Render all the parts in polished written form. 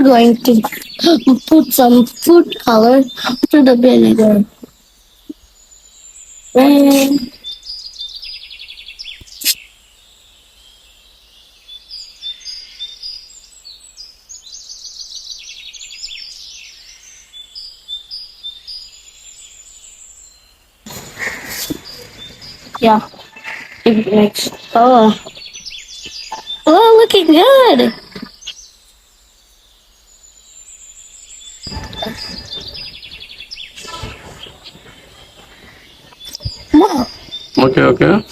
we're going to put some food color to the vinegar. And yeah, it makes. Oh, looking good. Wow. Okay, okay.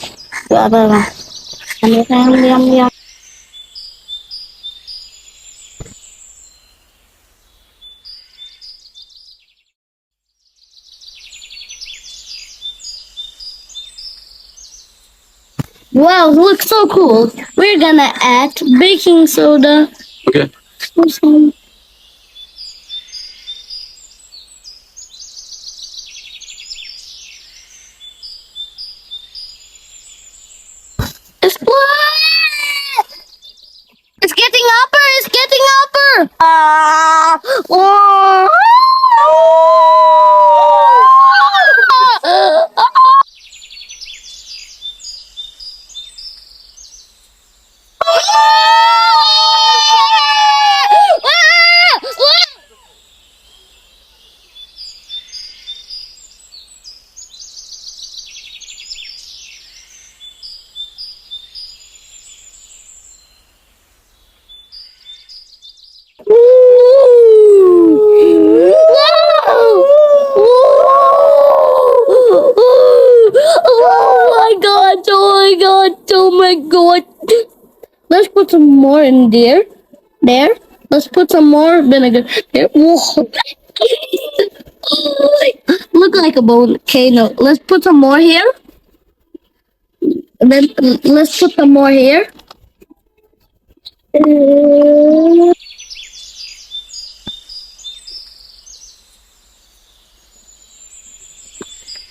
Yum, yum, yum, yum. Wow, looks so cool. We're gonna add baking soda. Okay. Or some. It's It's getting upper. It's getting upper. Oh. Oh my god, oh my god, oh my god. Let's put some more in there. There. Let's put some more vinegar. There. Whoa. Look like a volcano. Let's put some more here. And then let's put some more here.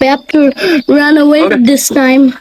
We have to run away Okay. this time.